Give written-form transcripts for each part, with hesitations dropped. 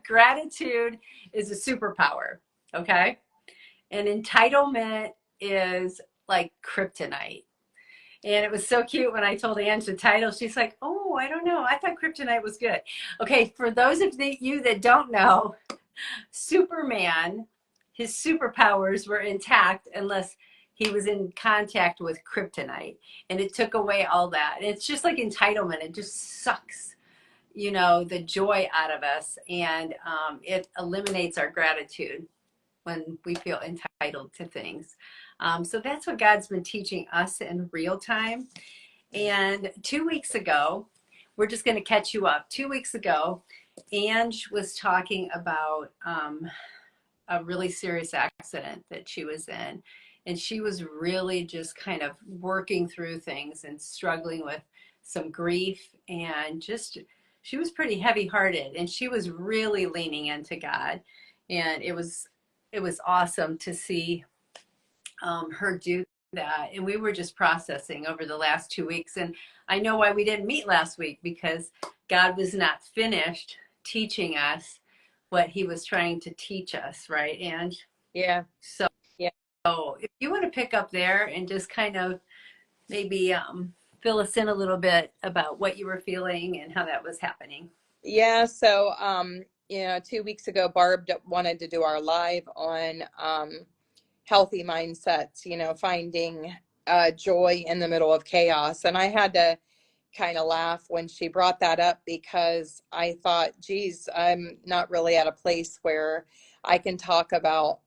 Gratitude is a superpower, okay? And entitlement is like kryptonite. And it was so cute when I told Ange the title. She's like, oh, I don't know. I thought kryptonite was good. Okay, for those of you that don't know, Superman, his superpowers were intact unless he was in contact with kryptonite. And it took away all that. It's just like entitlement. It just sucks, the joy out of us. And it eliminates our gratitude when we feel entitled to things. So that's what God's been teaching us in real time. And 2 weeks ago, we're just going to catch you up. 2 weeks ago, Ange was talking about a really serious accident that she was in. And she was really just kind of working through things and struggling with some grief, and just, she was pretty heavy hearted, and she was really leaning into God. And it was awesome to see her do that. And we were just processing over the last 2 weeks. And I know why we didn't meet last week, because God was not finished teaching us what he was trying to teach us, right, Ange? Yeah. So, Yeah. so if you want to pick up there and just kind of maybe fill us in a little bit about what you were feeling and how that was happening. Yeah. So, 2 weeks ago, Barb wanted to do our live on healthy mindsets, finding joy in the middle of chaos. And I had to kind of laugh when she brought that up, because I thought, geez, I'm not really at a place where I can talk about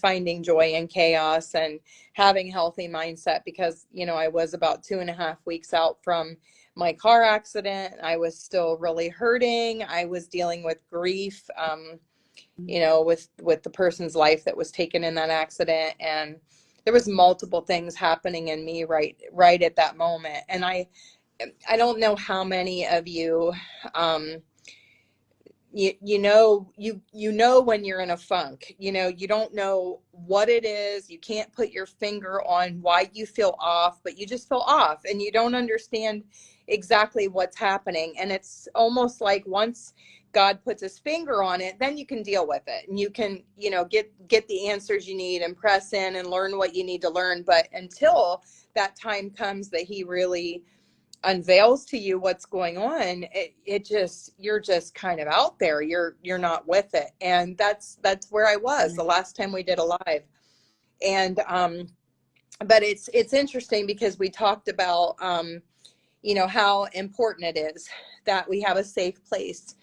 finding joy in chaos and having a healthy mindset, because, I was about 2.5 weeks out from my car accident. I was still really hurting. I was dealing with grief, with the person's life that was taken in that accident. And there was multiple things happening in me right at that moment. And I don't know how many of you, you know when you're in a funk, you don't know what it is. You can't put your finger on why you feel off, but you just feel off, and you don't understand exactly what's happening. And it's almost like once God puts his finger on it, then you can deal with it, and you can, get the answers you need and press in and learn what you need to learn. But until that time comes that he really unveils to you what's going on, you're just kind of out there. You're not with it. And that's where I was the last time we did a live. And but it's interesting, because we talked about how important it is that we have a safe place,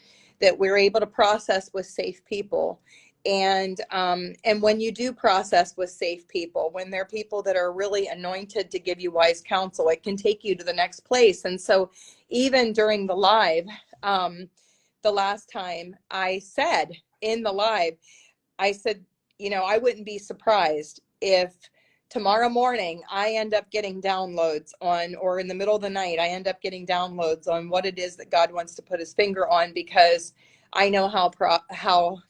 that we're able to process with safe people. And when you do process with safe people, when they're people that are really anointed to give you wise counsel, it can take you to the next place. And so even during the live, the last time I said in the live, I said, I wouldn't be surprised if tomorrow morning I end up getting downloads on, or in the middle of the night, I end up getting downloads on what it is that God wants to put his finger on, because I know how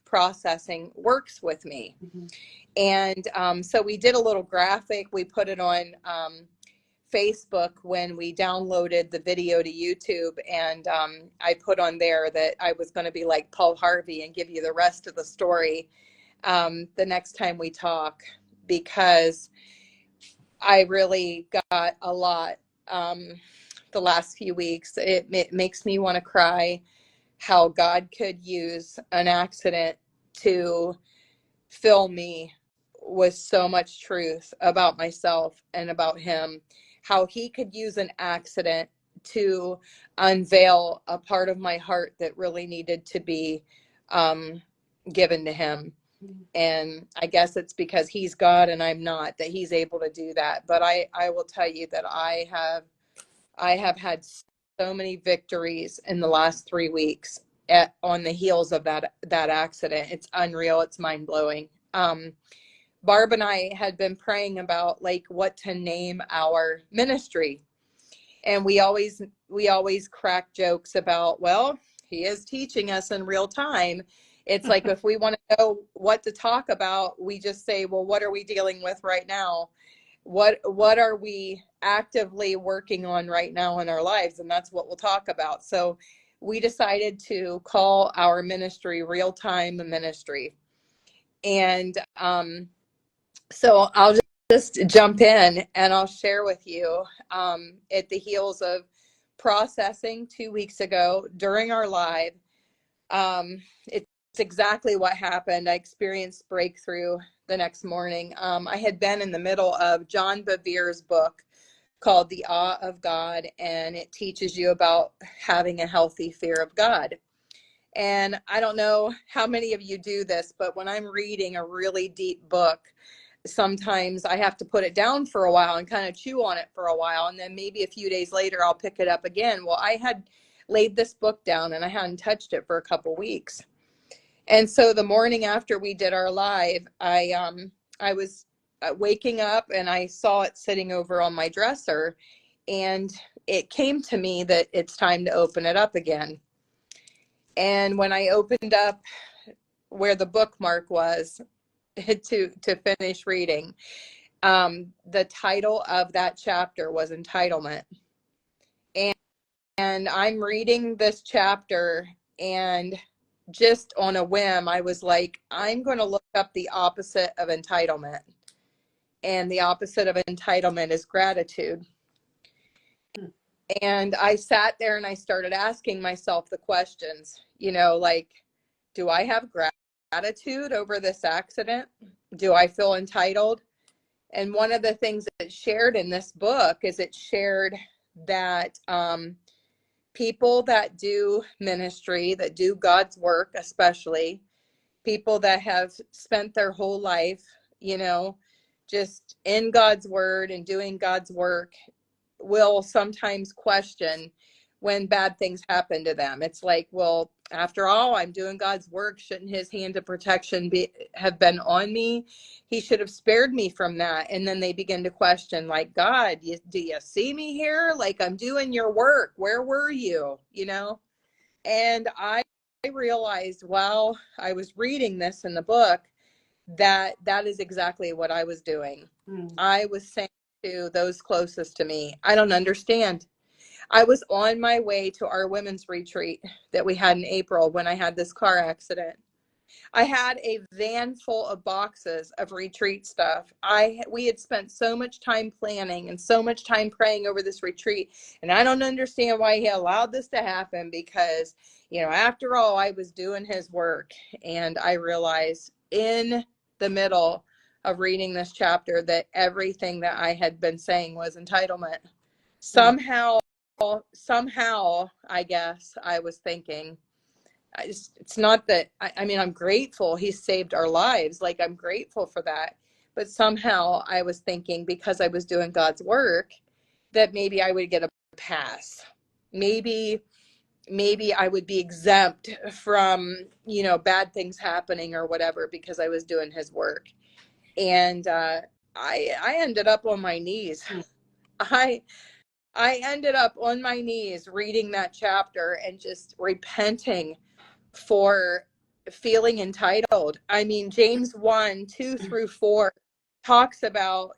processing works with me. Mm-hmm. And so we did a little graphic. We put it on Facebook when we downloaded the video to YouTube. And I put on there that I was going to be like Paul Harvey and give you the rest of the story the next time we talk, because I really got a lot the last few weeks. It makes me want to cry, how God could use an accident to fill me with so much truth about myself and about him, how he could use an accident to unveil a part of my heart that really needed to be given to him. And I guess it's because he's God and I'm not, that he's able to do that. But I will tell you that I have had so many victories in the last 3 weeks on the heels of that accident. It's unreal. It's mind blowing. Barb and I had been praying about like what to name our ministry. And we always crack jokes about, well, he is teaching us in real time. It's like, if we want to know what to talk about, we just say, well, what are we dealing with right now? What are we actively working on right now in our lives? And that's what we'll talk about. So we decided to call our ministry Real Time Ministry. And so I'll just jump in and I'll share with you at the heels of processing 2 weeks ago during our live. It's exactly what happened. I experienced breakthrough the next morning. I had been in the middle of John Bevere's book called The Awe of God, and it teaches you about having a healthy fear of God. And I don't know how many of you do this, but when I'm reading a really deep book, sometimes I have to put it down for a while and kind of chew on it for a while. And then maybe a few days later, I'll pick it up again. Well, I had laid this book down and I hadn't touched it for a couple weeks. And so the morning after we did our live, I was waking up and I saw it sitting over on my dresser, and it came to me that it's time to open it up again. And when I opened up where the bookmark was to finish reading, the title of that chapter was Entitlement. And I'm reading this chapter, and just on a whim, I was like, I'm going to look up the opposite of entitlement. And the opposite of entitlement is gratitude. And I sat there and I started asking myself the questions, like, do I have gratitude over this accident? Do I feel entitled? And one of the things that shared in this book is it shared that people that do ministry, that do God's work, especially people that have spent their whole life, just in God's word and doing God's work, will sometimes question when bad things happen to them. It's like, well, after all, I'm doing God's work. Shouldn't his hand of protection have been on me? He should have spared me from that. And then they begin to question, like, God, do you see me here? Like, I'm doing your work. Where were you? And I realized while I was reading this in the book that is exactly what I was doing. I was saying to those closest to me, I don't understand. I was on my way to our women's retreat that we had in April when I had this car accident. I had a van full of boxes of retreat stuff. We had spent so much time planning and so much time praying over this retreat, and I don't understand why he allowed this to happen, because after all, I was doing his work. And I realized in the middle of reading this chapter that everything that I had been saying was entitlement. Somehow, I guess I was thinking, it's not that, I mean, I'm grateful he saved our lives. Like, I'm grateful for that. But somehow I was thinking, because I was doing God's work, that maybe I would get a pass. Maybe I would be exempt from, bad things happening or whatever, because I was doing his work. And I ended up on my knees. I ended up on my knees reading that chapter and just repenting for feeling entitled. I mean, James 1:2-4 talks about,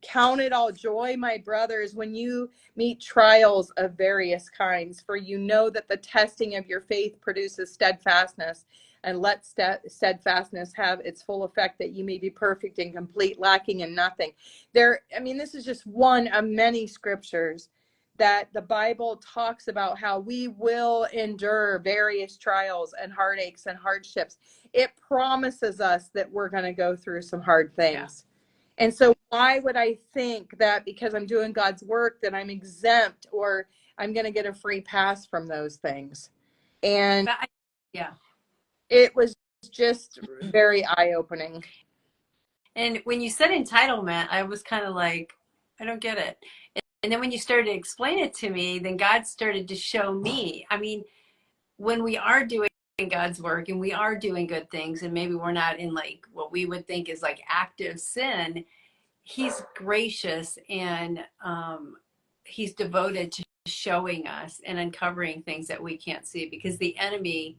count it all joy, my brothers, when you meet trials of various kinds, for you know that the testing of your faith produces steadfastness, and let steadfastness have its full effect, that you may be perfect and complete, lacking in nothing. This is just one of many scriptures that the Bible talks about how we will endure various trials and heartaches and hardships. It promises us that we're going to go through some hard things. Yeah. And so why would I think that because I'm doing God's work that I'm exempt or I'm going to get a free pass from those things? And it was just very eye-opening. And when you said entitlement, I was kind of like, I don't get it. And then when you started to explain it to me, then God started to show me. I mean, when we are doing God's work and we are doing good things, and maybe we're not in like what we would think is like active sin, he's gracious, and he's devoted to showing us and uncovering things that we can't see, because the enemy,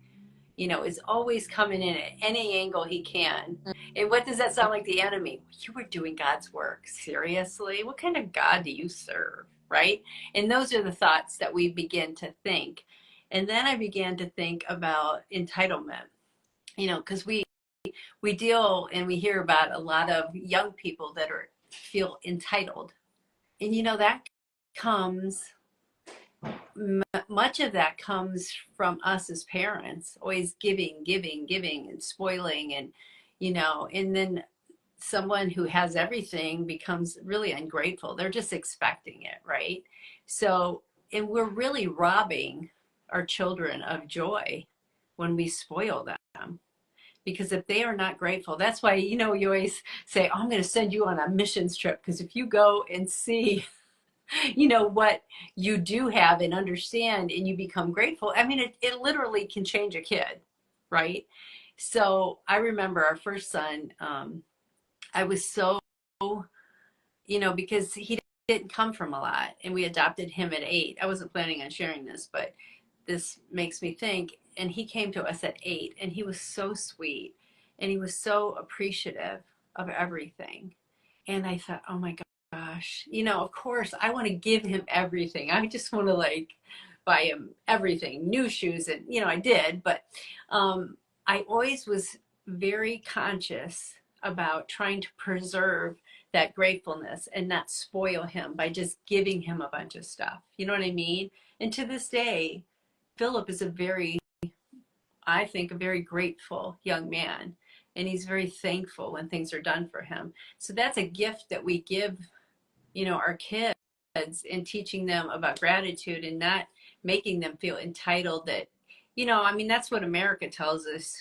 is always coming in at any angle he can. And what does that sound like? The enemy? You were doing God's work. Seriously? What kind of God do you serve? Right? And those are the thoughts that we begin to think. And then I began to think about entitlement, because we deal and we hear about a lot of young people that feel entitled. And that comes much of that comes from us as parents, always giving, giving, giving, and spoiling, and then someone who has everything becomes really ungrateful. They're just expecting it, right? So, and we're really robbing our children of joy when we spoil them. Because if they are not grateful, that's why, you always say, oh, I'm going to send you on a missions trip. Because if you go and see what you do have and understand and you become grateful, I mean, it literally can change a kid, right? So I remember our first son, I was so, because he didn't come from a lot and we adopted him at 8. I wasn't planning on sharing this, but this makes me think. And he came to us at 8 and he was so sweet and he was so appreciative of everything. And I thought, oh my gosh, of course I want to give him everything. I just want to buy him everything, new shoes. And, I did, but I always was very conscious about trying to preserve that gratefulness and not spoil him by just giving him a bunch of stuff. You know what I mean? And to this day, Philip is I think, a very grateful young man. And he's very thankful when things are done for him. So that's a gift that we give, our kids, in teaching them about gratitude and not making them feel entitled that, that's what America tells us.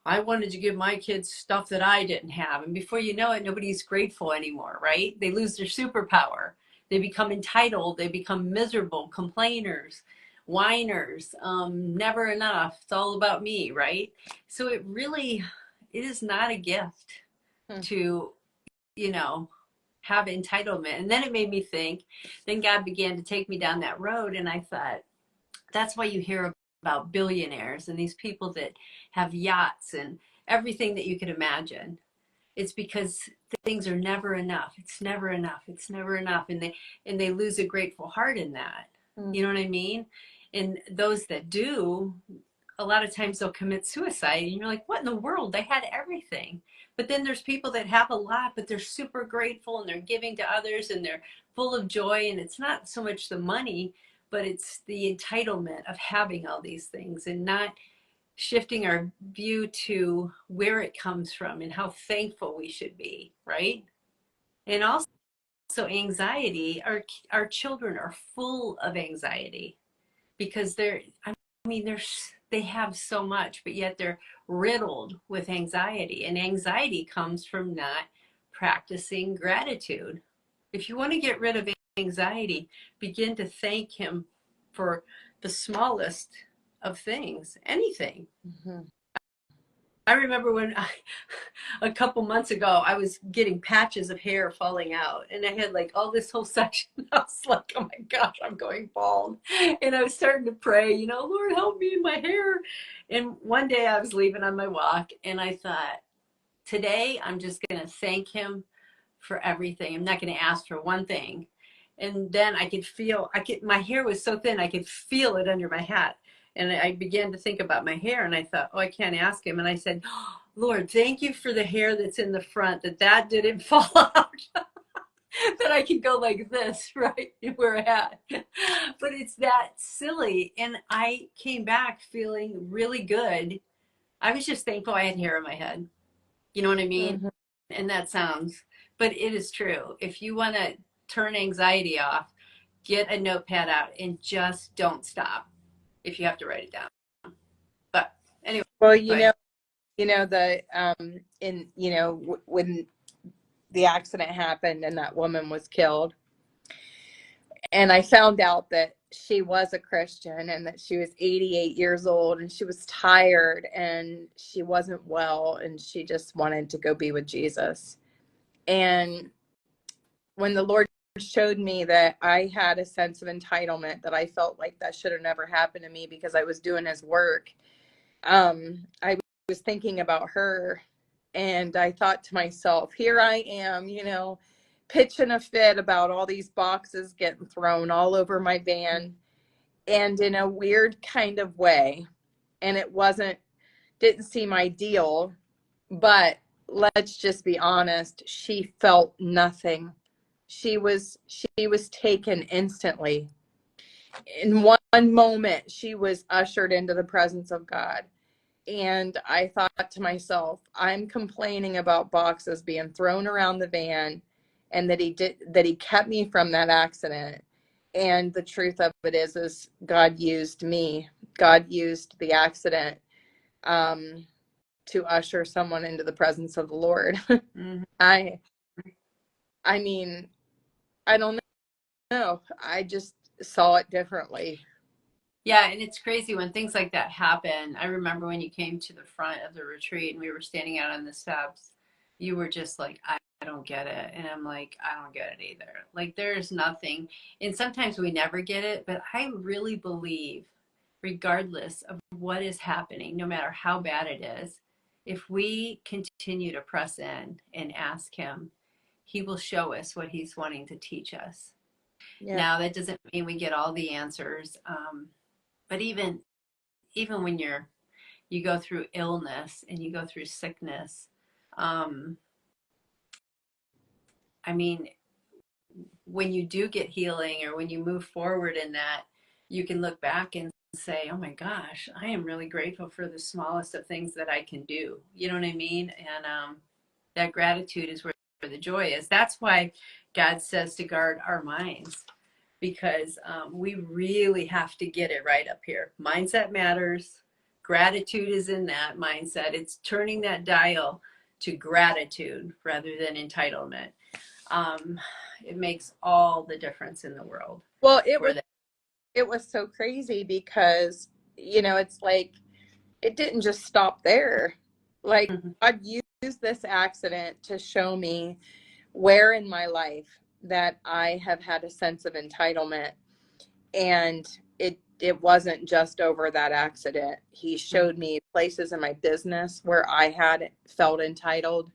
I wanted to give my kids stuff that I didn't have. And before you know it, nobody's grateful anymore, right? They lose their superpower. They become entitled. They become miserable, complainers, whiners, never enough. It's all about me, right? So it is not a gift to, have entitlement. And then it made me think, then God began to take me down that road. And I thought, that's why you hear about billionaires and these people that have yachts and everything that you could imagine. It's because things are never enough. It's never enough. It's never enough. And they lose a grateful heart in that. You know what I mean? And those that do, a lot of times they'll commit suicide and you're like, what in the world? They had everything. But then there's people that have a lot, but they're super grateful and they're giving to others and they're full of joy. And it's not so much the money, but it's the entitlement of having all these things and not shifting our view to where it comes from and how thankful we should be, right? And also anxiety, our children are full of anxiety because they have so much, but yet they're riddled with anxiety. And anxiety comes from not practicing gratitude. If you want to get rid of anxiety, begin to thank him for the smallest of things, anything. Mm-hmm. I remember when a couple months ago, I was getting patches of hair falling out and I had all this whole section. I was like, oh my gosh, I'm going bald. And I was starting to pray, Lord, help me in my hair. And one day I was leaving on my walk and I thought, today I'm just going to thank him for everything. I'm not going to ask for one thing. And then my hair was so thin, I could feel it under my hat. And I began to think about my hair and I thought, oh, I can't ask him. And I said, oh, Lord, thank you for the hair that's in the front, that didn't fall out, that I can go like this, right, and wear a hat. But it's that silly. And I came back feeling really good. I was just thankful I had hair in my head. You know what I mean? Mm-hmm. And that sounds, but it is true. If you want to turn anxiety off, get a notepad out and just don't stop. If you have to write it down. But anyway. Well, when the accident happened and that woman was killed, and I found out that she was a Christian and that she was 88 years old and she was tired and she wasn't well and she just wanted to go be with Jesus. And when the Lord showed me that I had a sense of entitlement, that I felt like that should have never happened to me because I was doing his work, I was thinking about her and I thought to myself, here I am, pitching a fit about all these boxes getting thrown all over my van. and in a weird kind of way. And it didn't seem ideal, but let's just be honest, she felt nothing. She was taken instantly. In one moment, she was ushered into the presence of God. And I thought to myself, I'm complaining about boxes being thrown around the van and that he kept me from that accident. And the truth of it is God used me. God used the accident to usher someone into the presence of the Lord. Mhm. I I mean, I don't know. I just saw it differently. Yeah, and it's crazy when things like that happen. I remember when you came to the front of the retreat and we were standing out on the steps, you were just like, I don't get it. And I'm like, I don't get it either. Like, there's nothing. And sometimes we never get it, but I really believe, regardless of what is happening, no matter how bad it is, if we continue to press in and ask Him, He will show us what He's wanting to teach us. Yeah. Now, that doesn't mean we get all the answers. But even when you go through illness and you go through sickness, um, I mean, when you do get healing or when you move forward in that, you can look back and say, oh my gosh, I am really grateful for the smallest of things that I can do. You know what I mean? And that gratitude is where the joy is. That's why God says to guard our minds, because we really have to get it right up here. Mindset matters. Gratitude is in that mindset. It's turning that dial to gratitude rather than entitlement. Um, it makes all the difference in the world. Well, For that. it was so crazy because it's like it didn't just stop there. Like Mhm. God used this accident to show me where in my life that I have had a sense of entitlement, and it wasn't just over that accident. He showed me places in my business where I had felt entitled.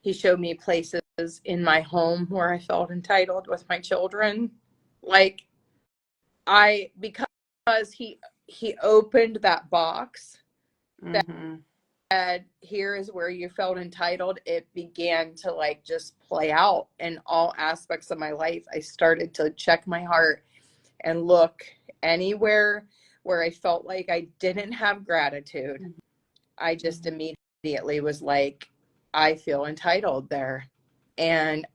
He showed me places in my home where I felt entitled with my children. Like because he opened that box that Mhm. said, here is where you felt entitled. It began to like just play out in all aspects of my life. I started to check my heart and look anywhere where I felt like I didn't have gratitude. I just Mhm. immediately was like, I feel entitled there. And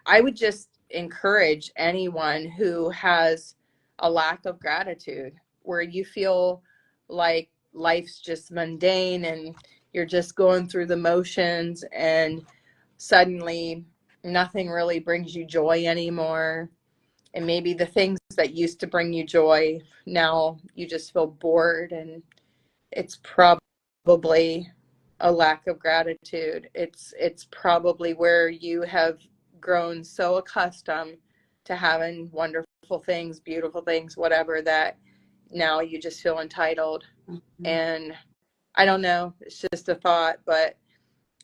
I would just encourage anyone who has a lack of gratitude, where you feel like life's just mundane and you're just going through the motions, and suddenly nothing really brings you joy anymore. And maybe the things that used to bring you joy, now you just feel bored, and it's probably a lack of gratitude. It's probably where you have grown so accustomed to having wonderful things, beautiful things, whatever, that now you just feel entitled. Mhm. And I don't know, it's just a thought, but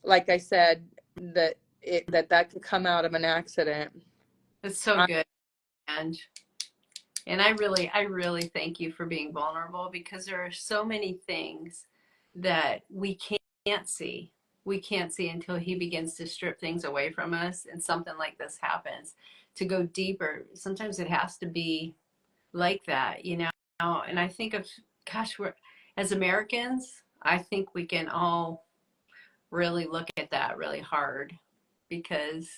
like I said, that could come out of an accident. It's so I, good. And I really thank you for being vulnerable, because there are so many things that we can't see. We can't see until He begins to strip things away from us and something like this happens. To go deeper, sometimes it has to be like that, you know? And I think of, gosh, we're, as Americans, I think we can all really look at that really hard, because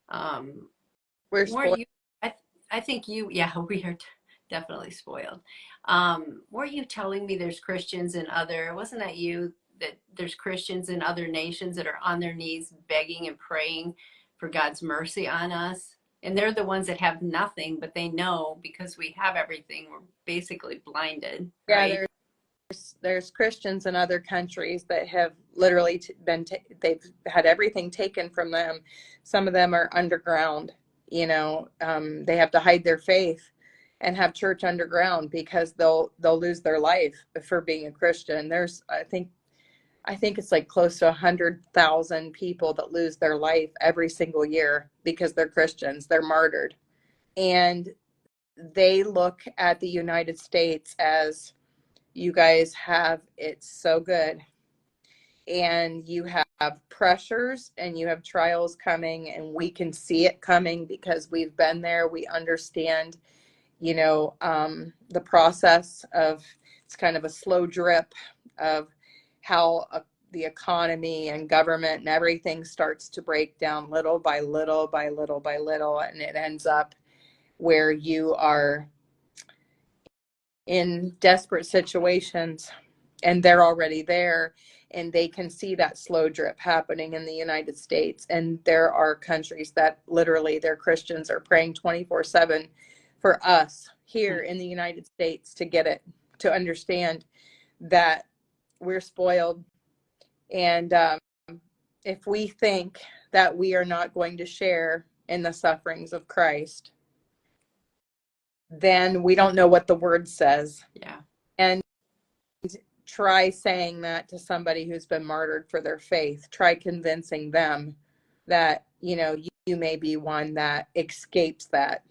um, we're weren't spoiled. you? I, I think you, yeah, we are definitely spoiled. Weren't you telling me there's Christians in other, wasn't that you, that there's Christians in other nations that are on their knees begging and praying for God's mercy on us? And they're the ones that have nothing, but they know because we have everything, we're basically blinded, Yeah, right? there's Christians in other countries that have literally they've had everything taken from them. Some of them are underground. They have to hide their faith and have church underground because they'll lose their life for being a Christian. There's I think it's like close to 100,000 people that lose their life every single year because they're Christians. They're martyred. And they look at the United States as, you guys have it so good, and you have pressures and you have trials coming, and we can see it coming because we've been there. We understand, the process of, it's kind of a slow drip of how the economy and government and everything starts to break down little by little by little by little, and it ends up where you are in desperate situations and they're already there, and they can see that slow drip happening in the United States. And there are countries that literally their Christians are praying 24/7 for us here in the United States to get it, to understand that we're spoiled. And if we think that we are not going to share in the sufferings of Christ, then we don't know what the word says. Yeah. And try saying that to somebody who's been martyred for their faith. Try convincing them that, you may be one that escapes that.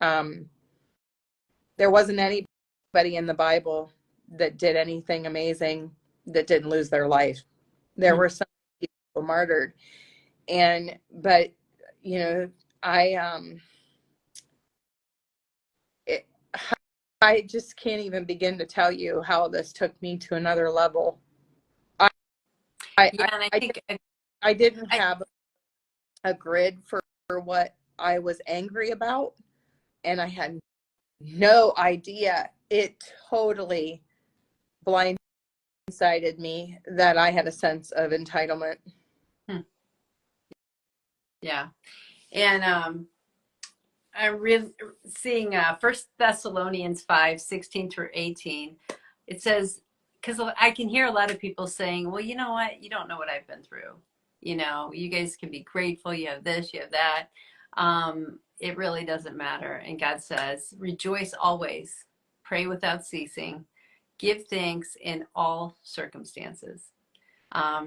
There wasn't anybody in the Bible that did anything amazing that didn't lose their life. There were some people martyred. But I just can't even begin to tell you how this took me to another level. Yeah, and I think I didn't have a grid for what I was angry about, and I had no idea. It totally blindsided me that I had a sense of entitlement. Yeah. And I'm really seeing 1 Thessalonians 5:16-18. It says, because I can hear a lot of people saying, well, you know what? You don't know what I've been through. You guys can be grateful. You have this, you have that. It really doesn't matter. And God says, rejoice always, pray without ceasing, give thanks in all circumstances.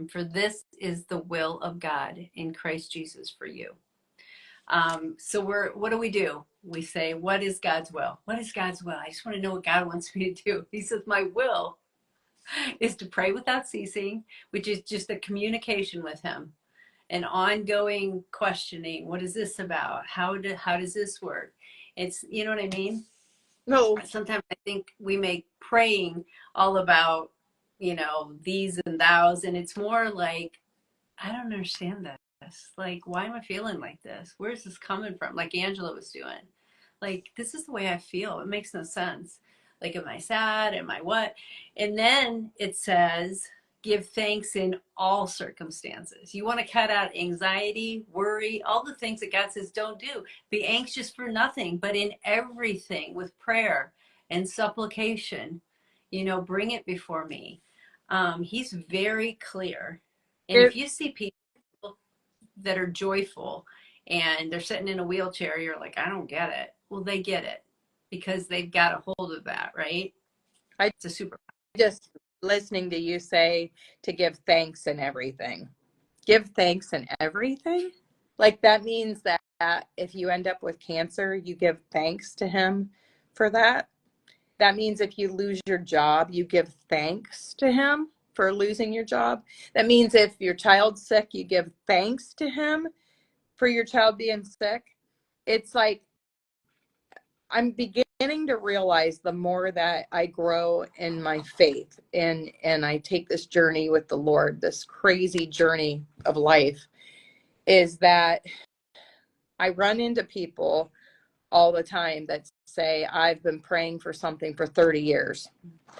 For this is the will of God in Christ Jesus for you. So what do? We say, what is God's will? What is God's will? I just want to know what God wants me to do. He says, my will is to pray without ceasing, which is just a communication with him, an ongoing questioning. What is this about? How does this work? It's, you know what I mean? No. Sometimes I think we make praying all about, these and thous, and it's more like, I don't understand this. Like, why am I feeling like this? Where's this coming from? Like Angela was doing. Like, this is the way I feel. It makes no sense. Like, am I sad? Am I what? And then it says, give thanks in all circumstances. You want to cut out anxiety, worry, all the things that God says don't do. Be anxious for nothing, but in everything with prayer and supplication, bring it before me. He's very clear. And if you see people that are joyful and they're sitting in a wheelchair, you're like, I don't get it. Well, they get it because they've got a hold of that, right? It's a super. Just listening to you say to give thanks in everything. Give thanks in everything? Like, that means that if you end up with cancer, you give thanks to him for that. That means if you lose your job, you give thanks to him for losing your job. That means if your child's sick, you give thanks to him for your child being sick. It's like, I'm beginning to realize the more that I grow in my faith and I take this journey with the Lord, this crazy journey of life, is that I run into people all the time that say, I've been praying for something for 30 years.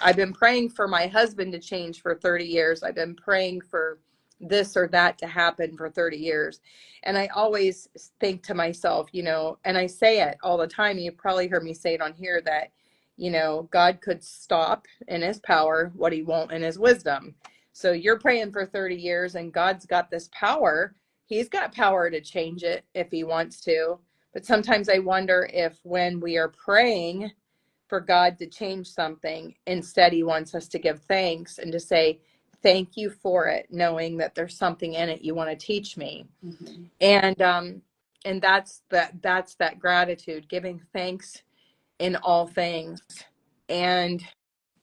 I've been praying for my husband to change for 30 years. I've been praying for this or that to happen for 30 years. And I always think to myself, and I say it all the time. You probably heard me say it on here that, God could stop in his power what he won't in his wisdom. So you're praying for 30 years and God's got this power. He's got power to change it if he wants to. But sometimes I wonder if when we are praying for God to change something, instead he wants us to give thanks and to say, thank you for it, knowing that there's something in it you want to teach me. And that's that gratitude, giving thanks in all things. And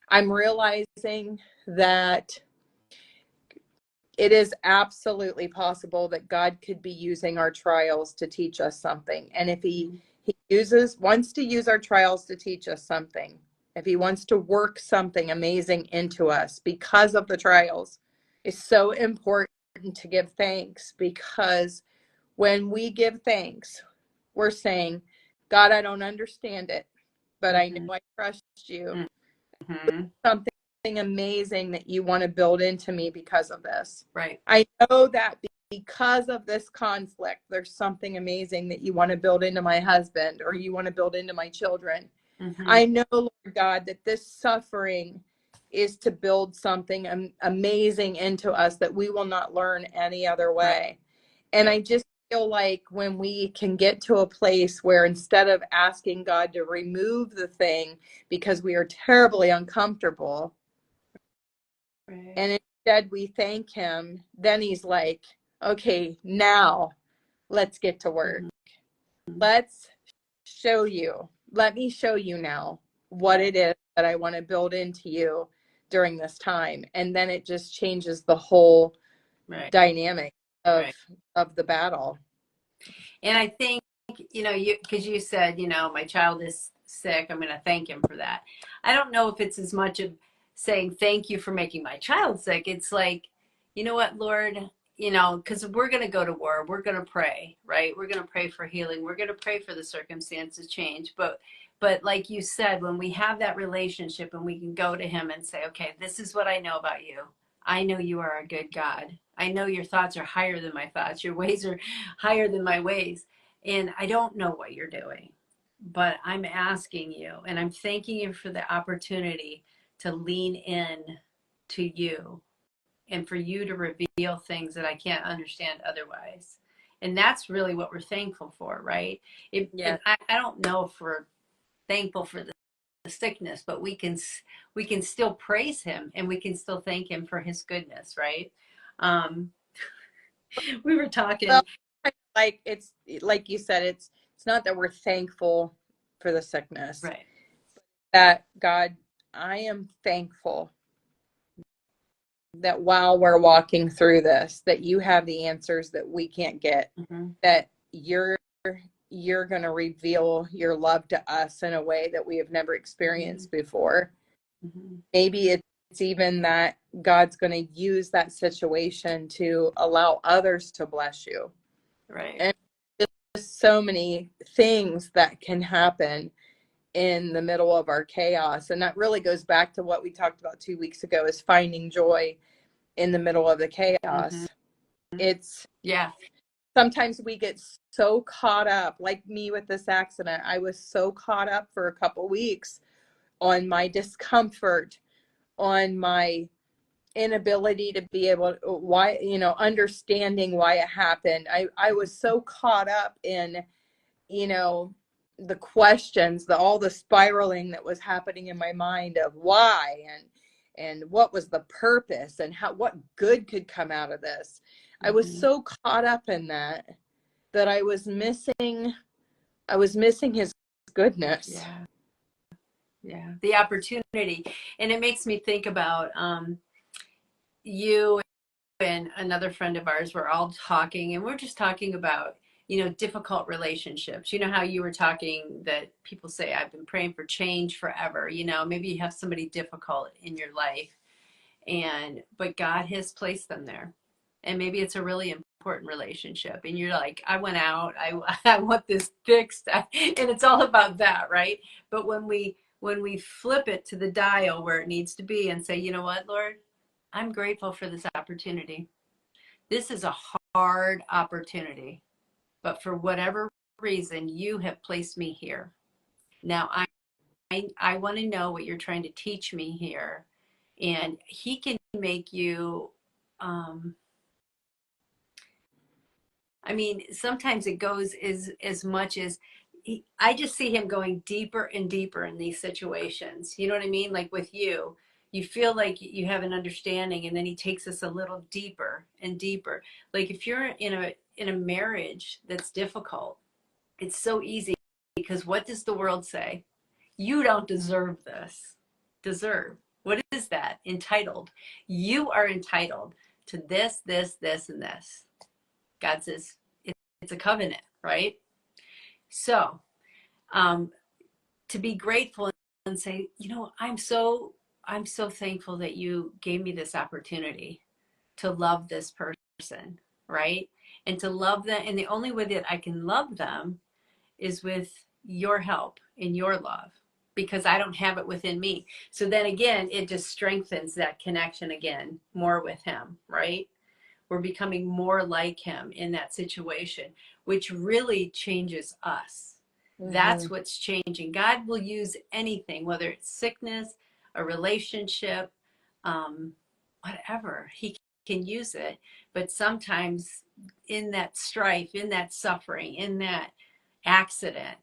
I'm realizing that it is absolutely possible that God could be using our trials to teach us something. And if he wants to use our trials to teach us something, if he wants to work something amazing into us because of the trials, it's so important to give thanks, because when we give thanks, we're saying, God, I don't understand it, but I know I trust you. Something amazing that you want to build into me because of this. Right. I know that because of this conflict, there's something amazing that you want to build into my husband, or you want to build into my children. I know, Lord God, that this suffering is to build something amazing into us that we will not learn any other way. Right. And I just feel like when we can get to a place where instead of asking God to remove the thing because we are terribly uncomfortable, right, and instead we thank him, then he's like, okay, now let's get to work. Let's show you. Let me show you now what it is that I want to build into you during this time. And then it just changes the whole dynamic of the battle. And I think, because you said, my child is sick, I'm going to thank him for that. I don't know if it's as much of saying thank you for making my child sick. It's like, you know what, Lord, because we're going to go to war. We're going to pray, right? We're going to pray for healing. We're going to pray for the circumstances change. But like you said, when we have that relationship and we can go to him and say, okay, this is what I know about you. I know you are a good God. I know your thoughts are higher than my thoughts. Your ways are higher than my ways. And I don't know what you're doing, but I'm asking you, and I'm thanking you for the opportunity to lean in to you and for you to reveal things that I can't understand otherwise. And that's really what we're thankful for, right? I don't know if we're thankful for the sickness, but we can still praise him, and we can still thank him for his goodness, right? We were talking, well, like, it's like you said, it's not that we're thankful for the sickness, right? That God, I am thankful that while we're walking through this, that you have the answers that we can't get, that you're going to reveal your love to us in a way that we have never experienced before. Maybe it's even that God's going to use that situation to allow others to bless you. Right. And just so many things that can happen in the middle of our chaos. And that really goes back to what we talked about 2 weeks ago, is finding joy in the middle of the chaos. It's sometimes we get so caught up, like me with this accident. I was so caught up for a couple weeks on my discomfort, on my inability to be able to, understanding why it happened. I was so caught up in, the questions, all the spiraling that was happening in my mind of why and what was the purpose and what good could come out of this. I was so caught up in that I was missing his goodness. Yeah. The opportunity. And it makes me think about you and another friend of ours were all talking, and we're just talking about, difficult relationships. You know how you were talking that people say, I've been praying for change forever. Maybe you have somebody difficult in your life, but God has placed them there. And maybe it's a really important relationship. And you're like, I went out, I want this fixed. And it's all about that, right? But when we flip it to the dial where it needs to be and say, you know what, Lord, I'm grateful for this opportunity. This is a hard opportunity, but for whatever reason, you have placed me here. Now I want to know what you're trying to teach me here. And he can make you, sometimes it goes as much as I just see him going deeper and deeper in these situations. You know what I mean? Like with you feel like you have an understanding, and then he takes us a little deeper and deeper. Like if you're in a marriage that's difficult, it's so easy, because what does the world say? You don't deserve this. Deserve. What is that? Entitled. You are entitled to this, this, this, and this. God says it's a covenant, right? So, to be grateful and say, I'm so thankful that you gave me this opportunity to love this person, right? And to love them. And the only way that I can love them is with your help and your love, because I don't have it within me. So then again, it just strengthens that connection again more with him, right? We're becoming more like him in that situation, which really changes us. That's what's changing. God will use anything, whether it's sickness, a relationship, whatever. He can use it. But sometimes in that strife, in that suffering, in that accident,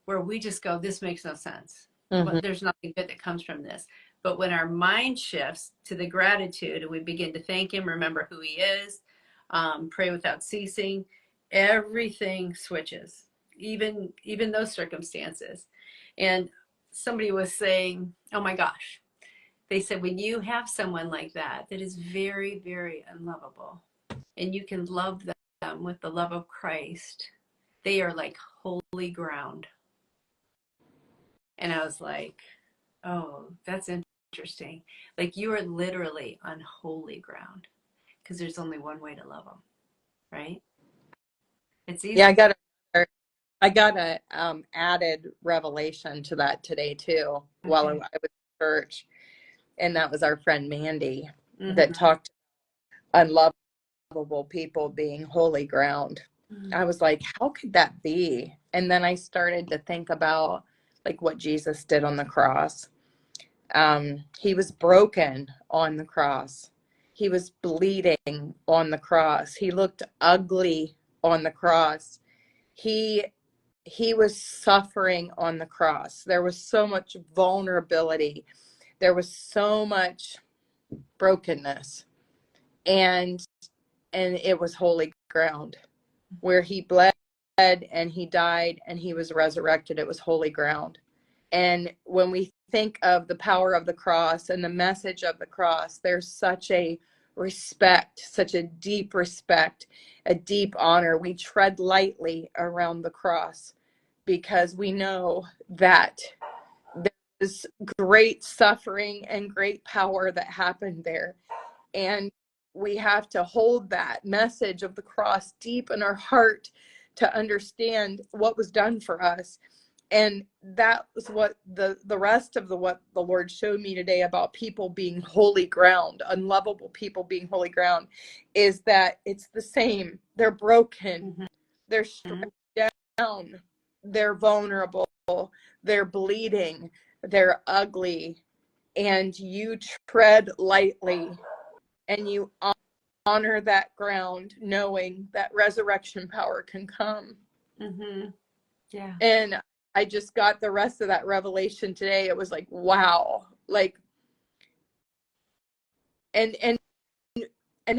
where we just go, this makes no sense. But there's nothing good that comes from this. But when our mind shifts to the gratitude and we begin to thank him, remember who he is, pray without ceasing, everything switches, even those circumstances. And somebody was saying, oh my gosh, they said, when you have someone like that is very, very unlovable, and you can love them with the love of Christ, they are like holy ground. And I was like, oh, that's interesting. Like, you are literally on holy ground, because there's only one way to love them, right? It's easy. Yeah, I got a added revelation to that today too, while I was in church, and that was our friend Mandy that talked unlovable people being holy ground. I was like, how could that be? And then I started to think about like what Jesus did on the cross. He was broken on the cross. He was bleeding on the cross. He looked ugly on the cross. He was suffering on the cross. There was so much vulnerability. There was so much brokenness. And it was holy ground where he bled and he died and he was resurrected. It was holy ground. And when we think of the power of the cross and the message of the cross, there's such a respect, such a deep respect, a deep honor. We tread lightly around the cross because we know that there's great suffering and great power that happened there. And we have to hold that message of the cross deep in our heart to understand what was done for us. And that was what the rest of what the Lord showed me today about people being holy ground, unlovable people being holy ground, is that it's the same. They're broken. They're stretched down. They're vulnerable. They're bleeding. They're ugly. And you tread lightly and you honor that ground, knowing that resurrection power can come. Yeah. And I just got the rest of that revelation today. It was like, wow, like, and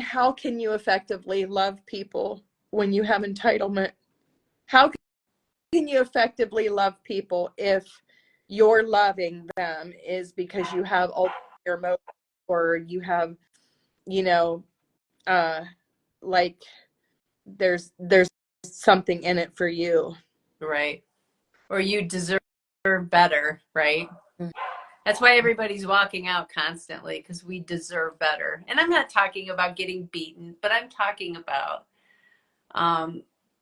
how can you effectively love people when you have entitlement? How can you effectively love people if you're loving them is because you have ulterior motive, or you have, like there's something in it for you, Right? Or you deserve better, right? That's why everybody's walking out constantly, because we deserve better. And I'm not talking about getting beaten, but I'm talking about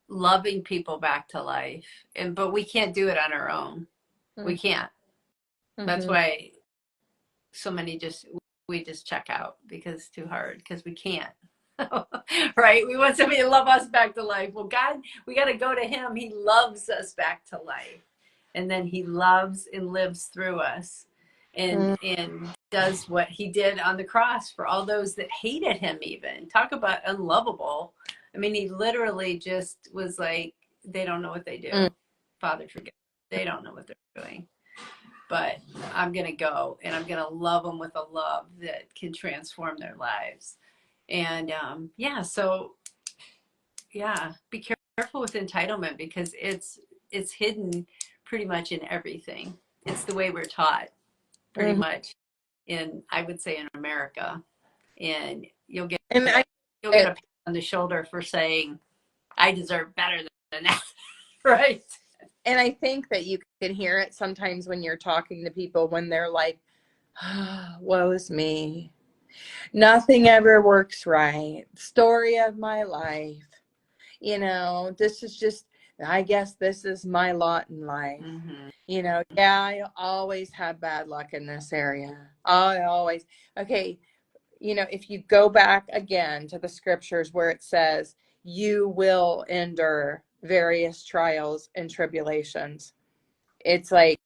loving people back to life. But we can't do it on our own. We can't. That's why so many we just check out, because it's too hard, because we can't. Right? We want somebody to love us back to life. Well, God, we got to go to him. He loves us back to life. And then he loves and lives through us, and does what he did on the cross for all those that hated him. Even talk about unlovable. I mean, he literally just was like, they don't know what they do. Father, forgive them. They don't know what they're doing. But I'm going to go, and I'm going to love them with a love that can transform their lives. And be careful with entitlement, because it's hidden pretty much in everything. It's the way we're taught pretty much I would say in America. And you'll get And a pat on the shoulder for saying, I deserve better than that. Right. And I think that you can hear it sometimes when you're talking to people when they're like, oh, woe is me. Nothing ever works right. Story of my life. This is just, I guess this is my lot in life. Yeah, I always have bad luck in this area. I always, okay, if you go back again to the scriptures where it says, you will endure various trials and tribulations. It's like,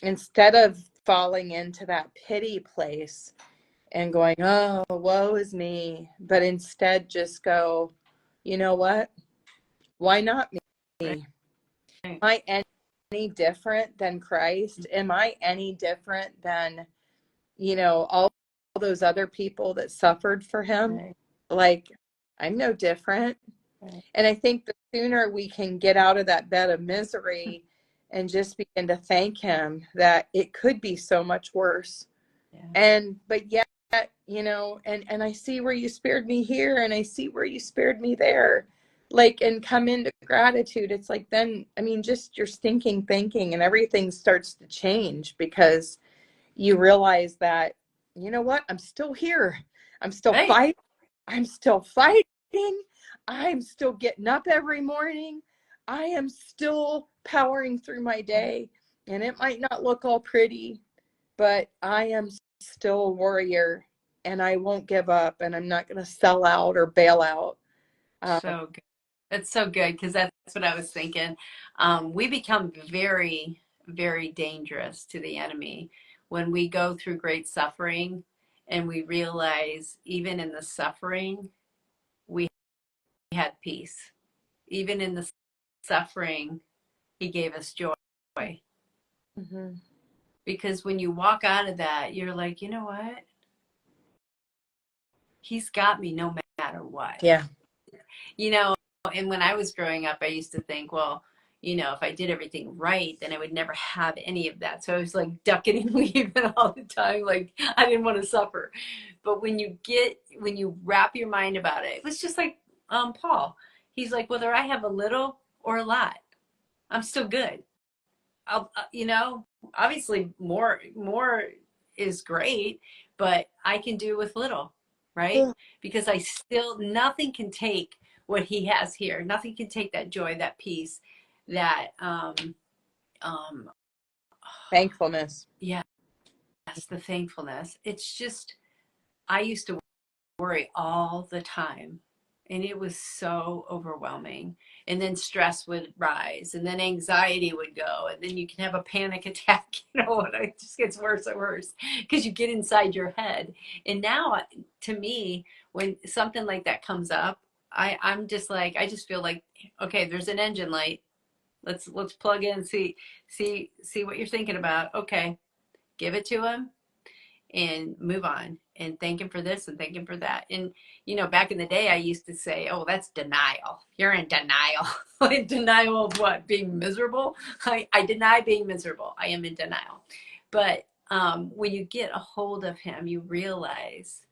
instead of falling into that pity place and going, oh, woe is me, but instead just go, you know what? Why not me? Am I any different than Christ? Am I any different than, all those other people that suffered for him? Right. Like, I'm no different. Right. And I think the sooner we can get out of that bed of misery and just begin to thank him that it could be so much worse. Yeah. But yet, and I see where you spared me here and I see where you spared me there. Like, and come into gratitude. It's like, then, I mean, just your stinking thinking and everything starts to change because you realize that, you know what? I'm still here. I'm still fighting. I'm still fighting. I'm still getting up every morning. I am still powering through my day. And it might not look all pretty, but I am still a warrior and I won't give up and I'm not going to sell out or bail out. So good. That's so good because that's what I was thinking. We become very, very dangerous to the enemy when we go through great suffering and we realize even in the suffering, we had peace. Even in the suffering, he gave us joy. Mm-hmm. Because when you walk out of that, you're like, you know what? He's got me no matter what. Yeah. And when I was growing up, I used to think, well, if I did everything right, then I would never have any of that. So I was like ducking and weaving all the time. Like I didn't want to suffer. But when you wrap your mind about it, it was just like Paul. He's like, whether I have a little or a lot, I'm still good. Obviously more is great, but I can do with little, right? Because nothing can take what he has here. Nothing can take that joy, that peace, that Thankfulness. yeah, yes, the thankfulness. It's just I used to worry all the time. And it was so overwhelming. And then stress would rise, and then anxiety would go, and then you can have a panic attack, and it just gets worse and worse because you get inside your head. And now, to me, when something like that comes up, I'm just like, I just feel like, okay, there's an engine light. Let's plug in, see what you're thinking about. Okay, give it to him and move on and thank him for this and thank him for that. And, back in the day, I used to say, oh, that's denial. You're in denial. In denial of what? Being miserable? I deny being miserable. I am in denial. But when you get a hold of him, you realize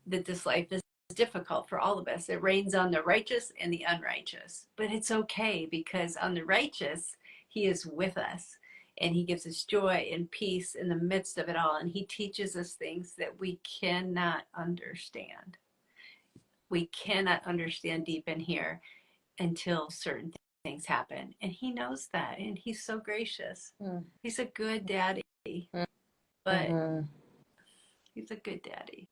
that this life is difficult for all of us. It rains on the righteous and the unrighteous. But it's okay because on the righteous, he is with us. And he gives us joy and peace in the midst of it all. And he teaches us things that we cannot understand. We cannot understand deep in here until certain things happen. And he knows that. And he's so gracious. He's a good daddy. But he's a good daddy.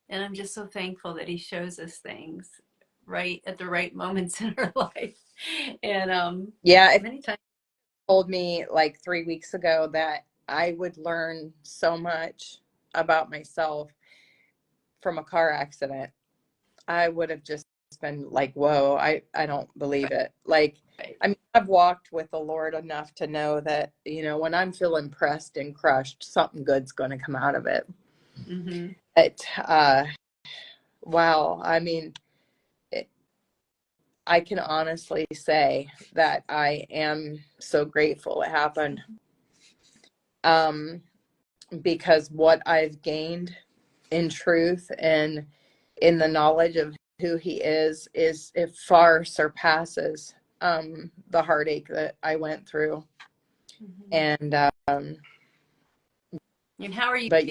And I'm just so thankful that he shows us things right at the right moments in our life. And many times told me like 3 weeks ago that I would learn so much about myself from a car accident, I would have just been like, whoa, I don't believe it. Like, I mean, I've walked with the Lord enough to know that, when I'm feeling pressed and crushed, something good's going to come out of it. But, wow. I mean, I can honestly say that I am so grateful it happened. Because what I've gained in truth and in the knowledge of who he is it far surpasses the heartache that I went through. And And how are you but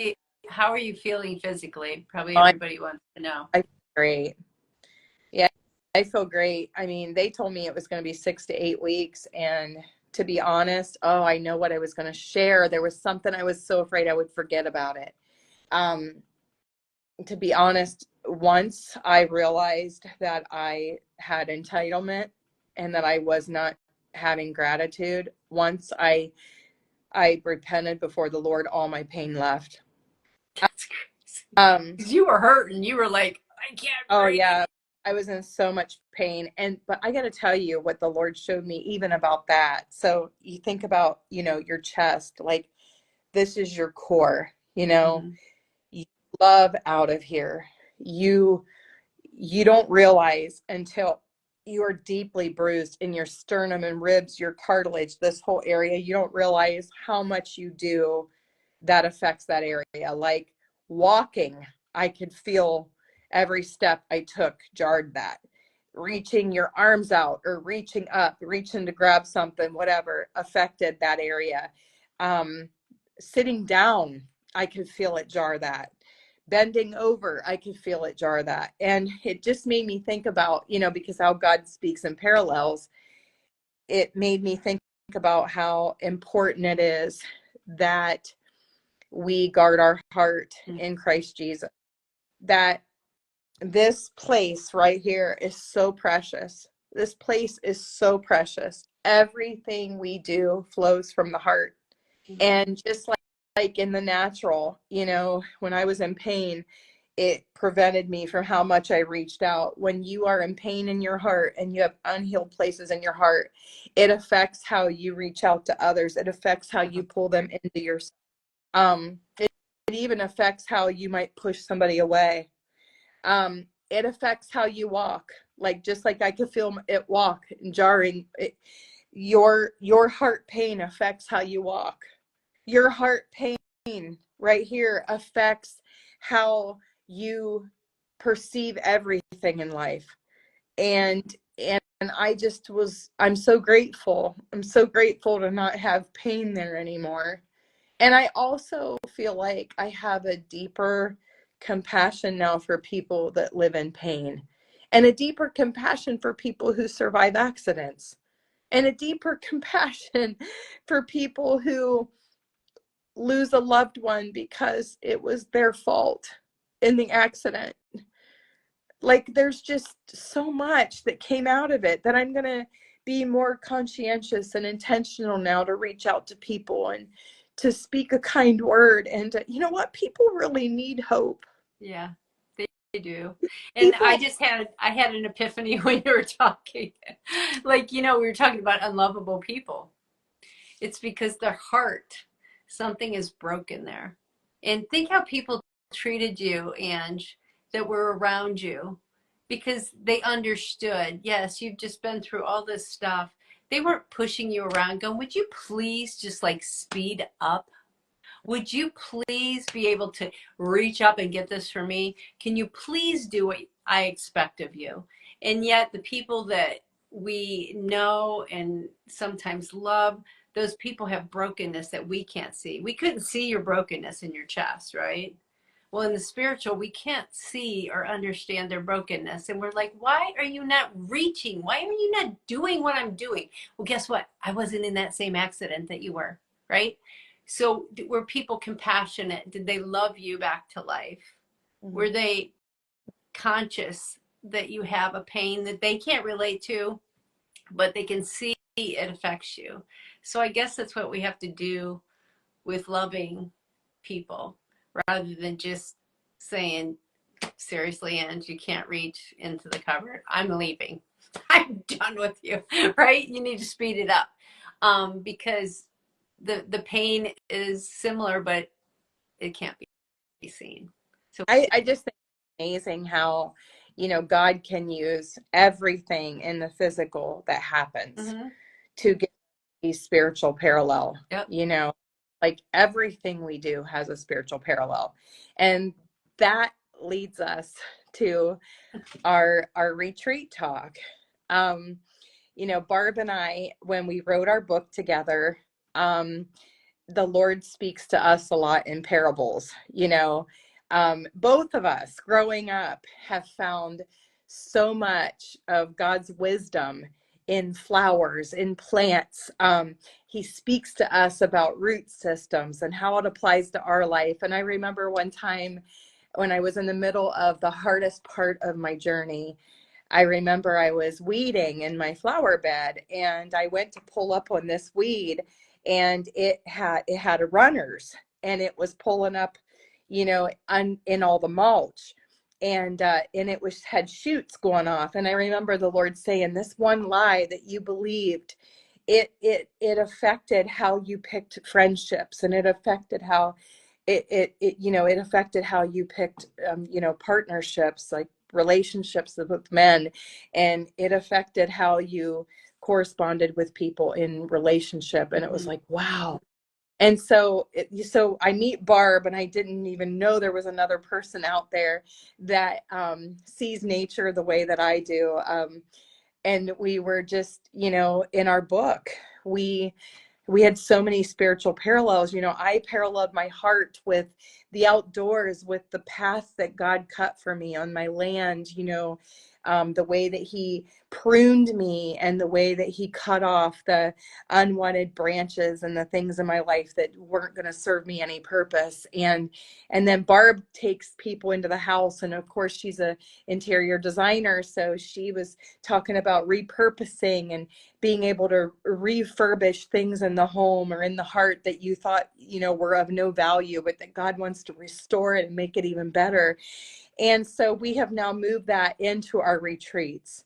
how are you feeling physically? Probably I, everybody wants to know. I feel great. Yeah, I feel great. I mean, they told me it was going to be 6 to 8 weeks, and to be honest, oh, I know what I was going to share. There was something I was so afraid I would forget about it. To be honest, once I realized that I had entitlement and that I was not having gratitude, once I repented before the Lord, all my pain left. That's crazy. 'Cause you were hurting. You were like, I can't Oh breathe. yeah, I was in so much pain. But I got to tell you what the Lord showed me even about that. So you think about, your chest, like this is your core, you love out of here. You don't realize until you are deeply bruised in your sternum and ribs, your cartilage, this whole area. You don't realize how much you do that affects that area. Like walking, I could feel every step I took jarred that. Reaching your arms out or reaching up, reaching to grab something, whatever, affected that area. Sitting down, I could feel it jar that. Bending over, I could feel it jar that. And it just made me think about, because how God speaks in parallels, it made me think about how important it is that we guard our heart in Christ Jesus. That this place right here is so precious. This place is so precious. Everything we do flows from the heart. And just like in the natural, when I was in pain, it prevented me from how much I reached out. When you are in pain in your heart and you have unhealed places in your heart, it affects how you reach out to others. It affects how you pull them into yourself. It even affects how you might push somebody away. It affects how you walk. Like, just like I could feel it walk and jarring. Your heart pain affects how you walk. Your heart pain right here affects how you perceive everything in life. And I'm so grateful. I'm so grateful to not have pain there anymore. And I also feel like I have a deeper compassion now for people that live in pain, and a deeper compassion for people who survive accidents, and a deeper compassion for people who lose a loved one because it was their fault in the accident. Like, there's just so much that came out of it that I'm going to be more conscientious and intentional now to reach out to people and to speak a kind word. And you know what? People really need hope. Yeah, they do. And People, I had an epiphany when you were talking. Like, we were talking about unlovable people. It's because their heart, something is broken there. And think how people treated you, Ange, that were around you, because they understood, yes, you've just been through all this stuff. They weren't pushing you around going, would you please just like speed up? Would you please be able to reach up and get this for me? Can you please do what I expect of you? And yet the people that we know and sometimes love, those people have brokenness that we can't see. We couldn't see your brokenness in your chest, right? Well, in the spiritual, we can't see or understand their brokenness. And we're like, why are you not reaching? Why are you not doing what I'm doing? Well, guess what? I wasn't in that same accident that you were, right? So were people compassionate? Did they love you back to life? Were they conscious that you have a pain that they can't relate to, but they can see it affects you? So I guess that's what we have to do with loving people, rather than just saying, seriously, and you can't reach into the cupboard. I'm leaving. I'm done with you, right? You need to speed it up, because the pain is similar, but it can't be seen. So I just think it's amazing how, God can use everything in the physical that happens Mm-hmm. to get a spiritual parallel. Yep. Like everything we do has a spiritual parallel. And that leads us to our retreat talk. Um, Barb and I, when we wrote our book together, the Lord speaks to us a lot in parables. Both of us growing up have found so much of God's wisdom in flowers, in plants. He speaks to us about root systems and how it applies to our life. And I remember one time when I was in the middle of the hardest part of my journey, I remember I was weeding in my flower bed, and I went to pull up on this weed, and it had runners, and it was pulling up, in all the mulch, and it had shoots going off. And I remember the Lord saying, this one lie that you believed, it affected how you picked friendships, and it affected how it affected how you picked partnerships, like relationships with men, and it affected how you corresponded with people in relationship. And it was like, wow. And so I meet Barb, and I didn't even know there was another person out there that sees nature the way that I do. And we were just, in our book, we had so many spiritual parallels. I paralleled my heart with the outdoors, with the path that God cut for me on my land, the way that he pruned me, and the way that he cut off the unwanted branches and the things in my life that weren't going to serve me any purpose. And then Barb takes people into the house, and of course she's a interior designer, so she was talking about repurposing and being able to refurbish things in the home or in the heart that you thought, were of no value, but that God wants to restore it and make it even better. And so we have now moved that into our retreats,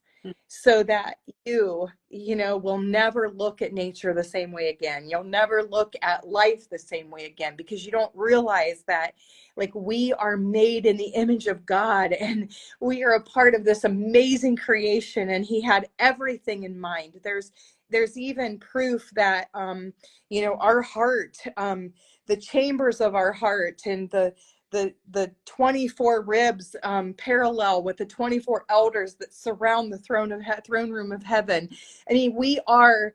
so that will never look at nature the same way again. You'll never look at life the same way again, because you don't realize that, like, we are made in the image of God, and we are a part of this amazing creation, and he had everything in mind. There's even proof that our heart, the chambers of our heart, and the 24 ribs parallel with the 24 elders that surround the throne room of heaven. I mean, we are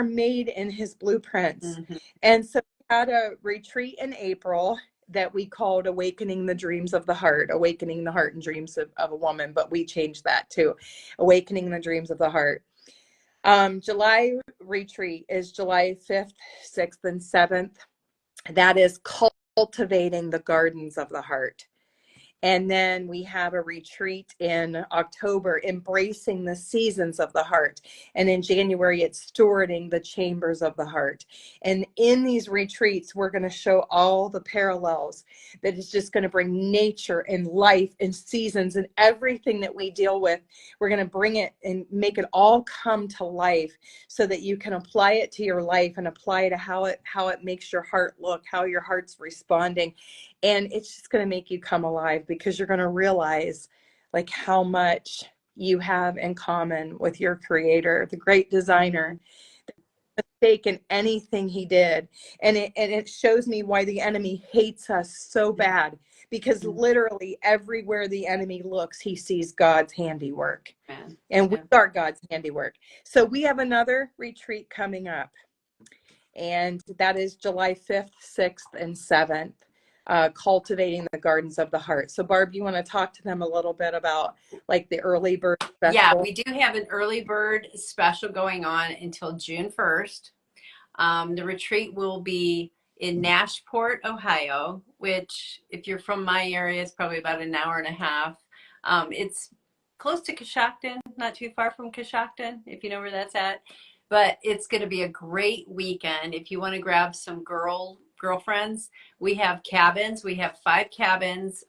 made in his blueprints. Mm-hmm. And so we had a retreat in April that we called Awakening the Dreams of the Heart, awakening the heart and dreams of a woman, but we changed that to Awakening the Dreams of the Heart. July retreat is July 5th, 6th, and 7th. That is cultivating the gardens of the heart. And then we have a retreat in October, embracing the seasons of the heart. And in January, it's stewarding the chambers of the heart. And in these retreats, we're going to show all the parallels that is just going to bring nature and life and seasons and everything that we deal with. We're going to bring it and make it all come to life, so that you can apply it to your life and apply it to how it makes your heart look, how your heart's responding. And it's just going to make you come alive, because you're going to realize, like, how much you have in common with your creator, the great designer, mistaken anything he did. And it shows me why the enemy hates us so bad, because literally everywhere the enemy looks, he sees God's handiwork. And we are God's handiwork. So we have another retreat coming up, and that is July 5th, 6th, and 7th. Cultivating the gardens of the heart. So Barb, you want to talk to them a little bit about, like, the early bird special? Yeah, we do have an early bird special going on until June 1st. The retreat will be in Nashport, Ohio, which, if you're from my area, is probably about an hour and a half. It's close to Coshocton, not too far from Coshocton, if you know where that's at. But it's going to be a great weekend. If you want to grab some girlfriends, we have cabins. We have 5 cabins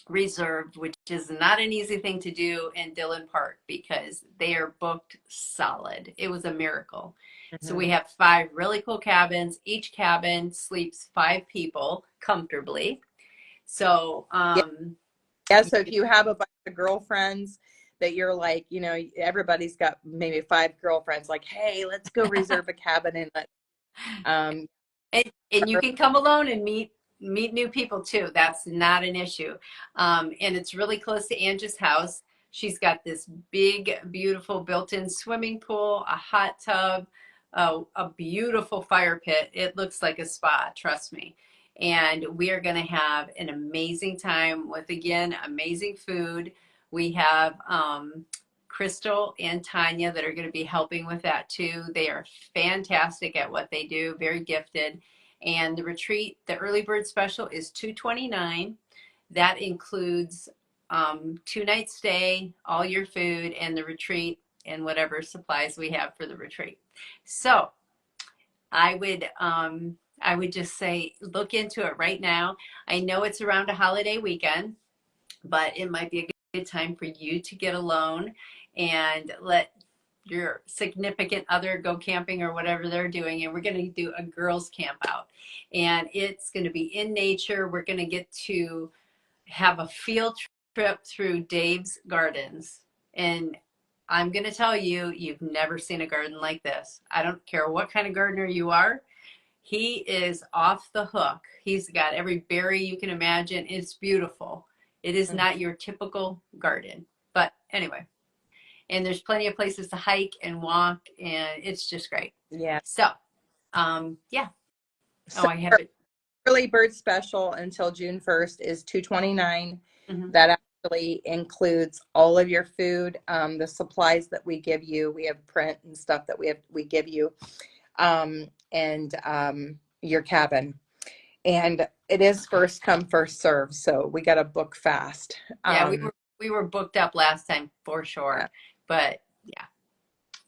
reserved, which is not an easy thing to do in Dillon Park, because they are booked solid. It was a miracle. So we have 5 really cool cabins. Each cabin sleeps 5 people comfortably. So yeah, so if you have a the girlfriends that you're like, you know, everybody's got maybe 5 girlfriends, like, hey, let's go reserve a cabin and let um And you can come alone and meet new people too. That's not an issue. And it's really close to Angie's house. She's got this big, beautiful built-in swimming pool, a hot tub, a beautiful fire pit. It looks like a spa, trust me. And we are going to have an amazing time with, again, amazing food. We have Crystal and Tanya that are going to be helping with that too. They are fantastic at what they do, very gifted. And the retreat, the early bird special is $229. That includes 2 night stay, all your food, and the retreat, and whatever supplies we have for the retreat. So I would just say look into it right now. I know it's around a holiday weekend, but it might be a good time for you to get alone and let your significant other go camping or whatever they're doing. And we're going to do a girls camp out, and it's going to be in nature. We're going to get to have a field trip through Dave's gardens. And I'm going to tell you, you've never seen a garden like this. I don't care what kind of gardener you are. He is off the hook. He's got every berry you can imagine. It's beautiful. It is not your typical garden. But anyway, and there's plenty of places to hike and walk, and it's just great. Yeah. So, yeah. So I have it. early bird special until June 1st is $229. Mm-hmm. That actually includes all of your food, the supplies that we give you. We have print and stuff that we give you, and your cabin. And it is first come, first serve. So we got to book fast. Yeah, we were booked up last time for sure, Yeah. but yeah,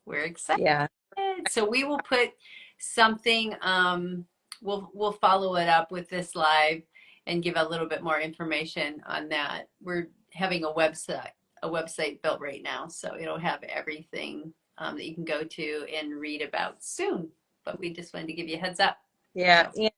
we're excited. Yeah. So we will put something. We'll follow it up with this live and give a little bit more information on that. We're having a website built right now, so it'll have everything that you can go to and read about soon. But we just wanted to give you a heads up. Yeah. So. And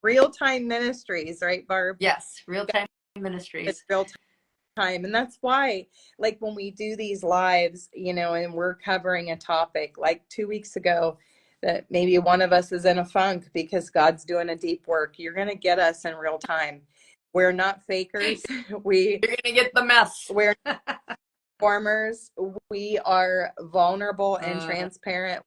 real-time ministries, right, Barb? Yes, real-time ministries. It's real-time. And that's why, like, when we do these lives, you know, and we're covering a topic, like 2 weeks ago, that maybe one of us is in a funk because God's doing a deep work. You're going to get us in real time. We're not fakers. You're going to get the mess. We're performers. We are vulnerable and transparent.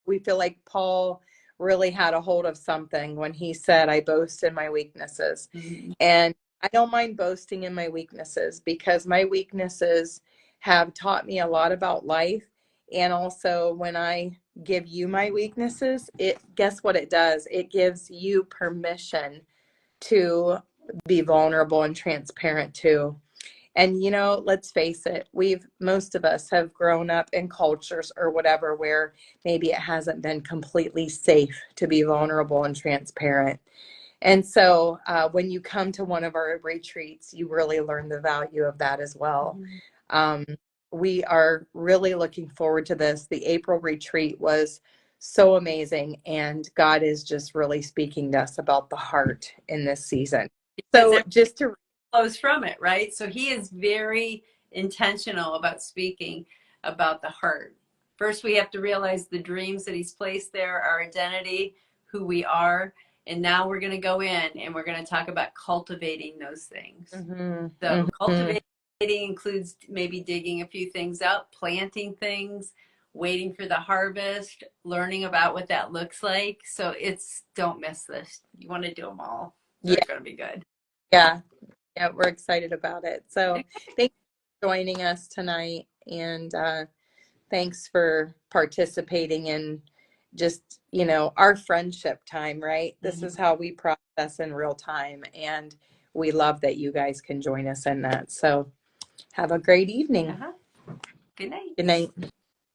We feel like Paul really had a hold of something when he said, I boast in my weaknesses. Mm-hmm. And I don't mind boasting in my weaknesses because my weaknesses have taught me a lot about life. And also when I give you my weaknesses, guess what it does? It gives you permission to be vulnerable and transparent too. And, you know, let's face it, most of us have grown up in cultures or whatever where maybe it hasn't been completely safe to be vulnerable and transparent. And so when you come to one of our retreats, you really learn the value of that as well. Mm-hmm. We are really looking forward to this. The April retreat was so amazing, and God is just really speaking to us about the heart in this season. So just to flows from it, right? So he is very intentional about speaking about the heart. First, we have to realize the dreams that he's placed there, our identity, who we are. And now we're going to go in and we're going to talk about cultivating those things. Mm-hmm. So mm-hmm. Cultivating includes maybe digging a few things up, planting things, waiting for the harvest, learning about what that looks like. So don't miss this. You want to do them all. They're going to be good. Yeah. Yeah, we're excited about it. So thanks for joining us tonight. And thanks for participating in just, you know, our friendship time, right? Mm-hmm. This is how we process in real time. And we love that you guys can join us in that. So have a great evening. Uh-huh. Good night. Good night.